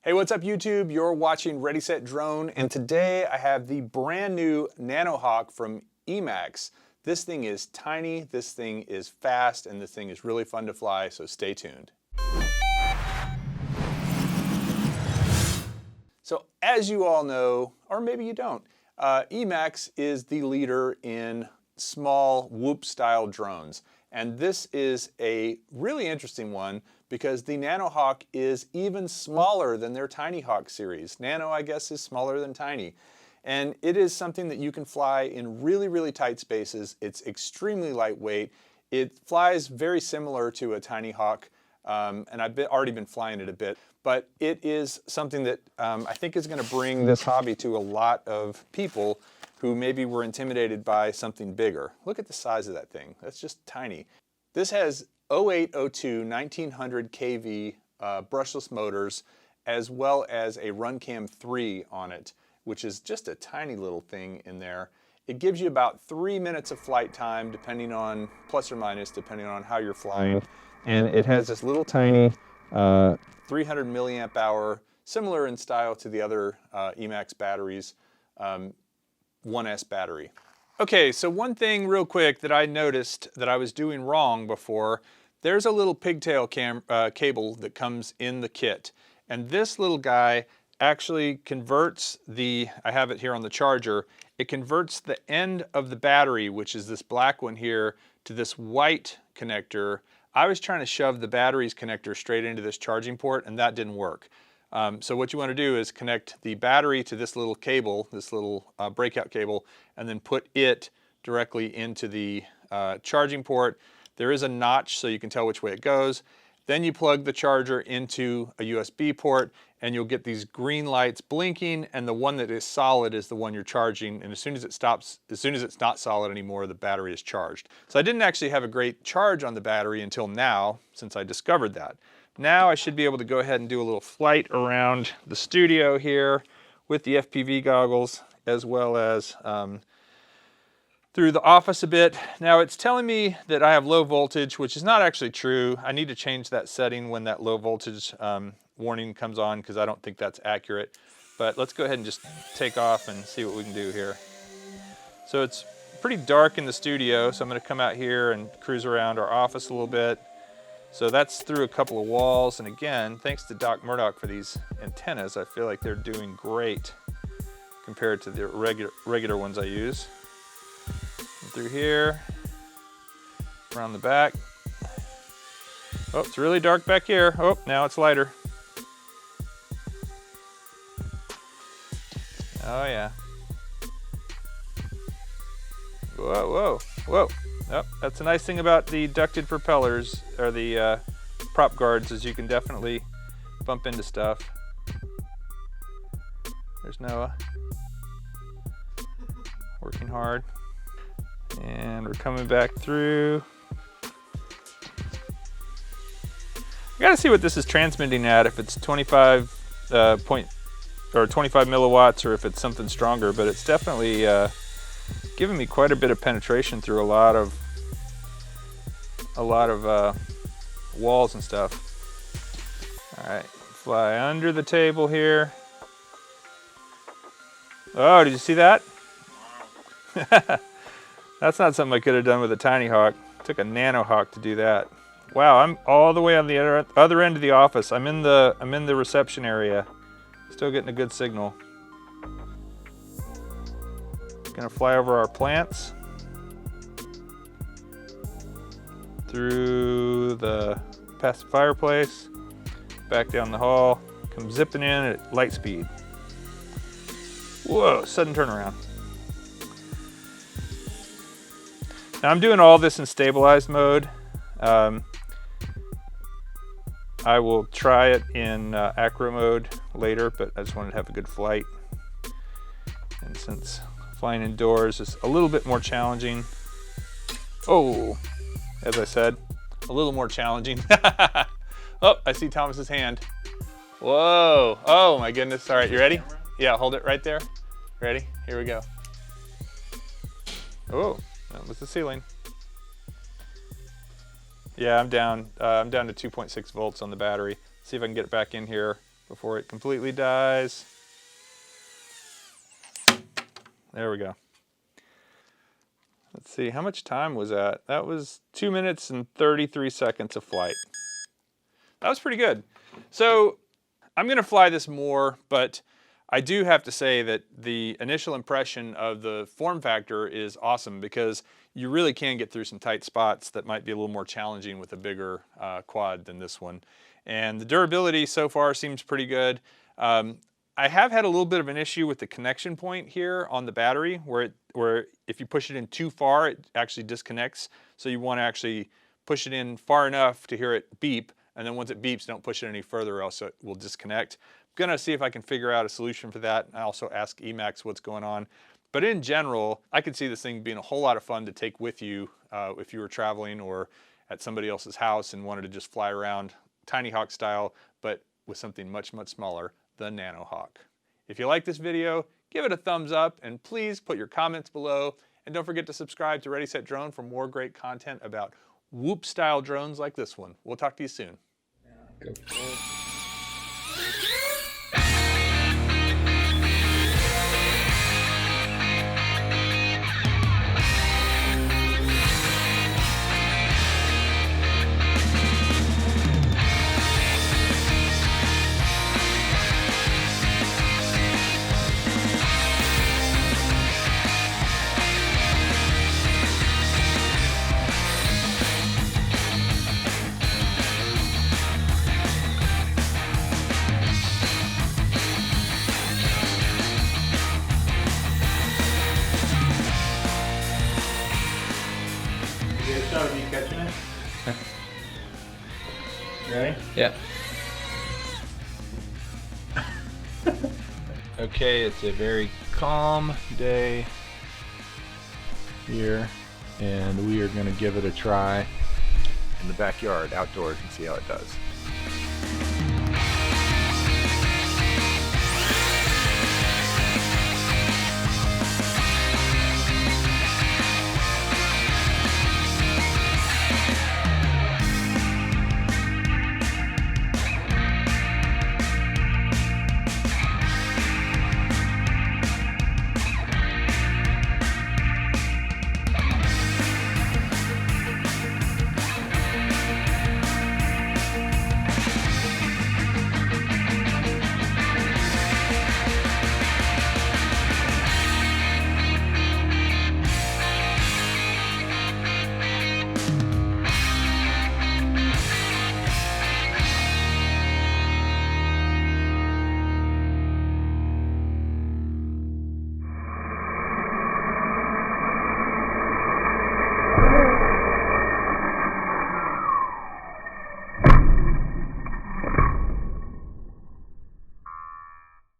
Hey, what's up YouTube? You're watching Ready Set Drone, and today I have the brand new NanoHawk from EMAX. This thing is tiny, this thing is fast, and this thing is really fun to fly, so stay tuned. So as you all know, or maybe you don't, EMAX is the leader in small whoop style drones. And this is a really interesting one because the NanoHawk is even smaller than their TinyHawk series. Nano, I guess, is smaller than Tiny. And it is something that you can fly in really, really tight spaces. It's extremely lightweight. It flies very similar to a TinyHawk, and I've already been flying it a bit. But it is something that I think is going to bring this hobby to a lot of people who maybe were intimidated by something bigger. Look at the size of that thing. That's just tiny. This has 0802 1900 kV brushless motors, as well as a RunCam 3 on it, which is just a tiny little thing in there. It gives you about 3 minutes of flight time, depending on, plus or minus, depending on how you're flying. And it has this little tiny 300 milliamp hour, similar in style to the other EMAX batteries, 1S battery. Okay, so one thing real quick that I noticed that I was doing wrong before, there's a little pigtail cable that comes in the kit. And this little guy actually converts I have it here on the charger, it converts the end of the battery, which is this black one here, to this white connector. I was trying to shove the battery's connector straight into this charging port, and that didn't work. So what you want to do is connect the battery to this little cable, this little breakout cable, and then put it directly into the charging port. There is a notch so you can tell which way it goes. Then you plug the charger into a USB port and you'll get these green lights blinking, and the one that is solid is the one you're charging, and as soon as it's not solid anymore, the battery is charged. So I didn't actually have a great charge on the battery until now, since I discovered that. Now I should be able to go ahead and do a little flight around the studio here with the FPV goggles, as well as through the office a bit. Now it's telling me that I have low voltage, which is not actually true. I need to change that setting when that low voltage warning comes on, because I don't think that's accurate. But let's go ahead and just take off and see what we can do here. So it's pretty dark in the studio, so I'm going to come out here and cruise around our office a little bit. So that's through a couple of walls, and again, thanks to Doc Murdoch for these antennas. I feel like they're doing great compared to the regular ones I use. And through here, around the back. Oh, it's really dark back here. Oh, now it's lighter. Oh yeah. Whoa, whoa, whoa. Oh, that's a nice thing about the ducted propellers, or the prop guards, is you can definitely bump into stuff. There's Noah. Working hard. And we're coming back through. I gotta see what this is transmitting at, if it's 25 milliwatts, or if it's something stronger, but it's definitely giving me quite a bit of penetration through a lot of walls and stuff. All right, fly under the table here. Oh, did you see that? That's not something I could have done with a TinyHawk. It took a NanoHawk to do that. Wow, I'm all the way on the other end of the office. I'm in the reception area. Still getting a good signal. Gonna fly over our plants, through past the fireplace, back down the hall, come zipping in at light speed. Whoa, sudden turnaround. Now I'm doing all this in stabilized mode. I will try it in acro mode later, but I just wanted to have a good flight. And since flying indoors is a little bit more challenging. Oh, as I said, a little more challenging. Oh, I see Thomas's hand. Whoa, oh my goodness. All right, you ready? Yeah, hold it right there. Ready? Here we go. Oh, that was the ceiling. Yeah, I'm down to 2.6 volts on the battery. See if I can get it back in here before it completely dies. There we go. Let's see, how much time was that? That was 2 minutes and 33 seconds of flight. That was pretty good. So I'm gonna fly this more, but I do have to say that the initial impression of the form factor is awesome because you really can get through some tight spots that might be a little more challenging with a bigger quad than this one. And the durability so far seems pretty good. I have had a little bit of an issue with the connection point here on the battery where if you push it in too far, it actually disconnects. So you want to actually push it in far enough to hear it beep, and then once it beeps, don't push it any further or else it will disconnect. I'm gonna see if I can figure out a solution for that. I also ask EMAX what's going on. But in general, I could see this thing being a whole lot of fun to take with you if you were traveling or at somebody else's house and wanted to just fly around TinyHawk style, but with something much, much smaller, the NanoHawk. If you like this video, give it a thumbs up and please put your comments below. And don't forget to subscribe to Ready Set Drone for more great content about whoop style drones like this one. We'll talk to you soon. Go forward. Shot of you catching it? Ready? Yeah. Okay, it's a very calm day here, and we are going to give it a try In the backyard, outdoors, and see how it does.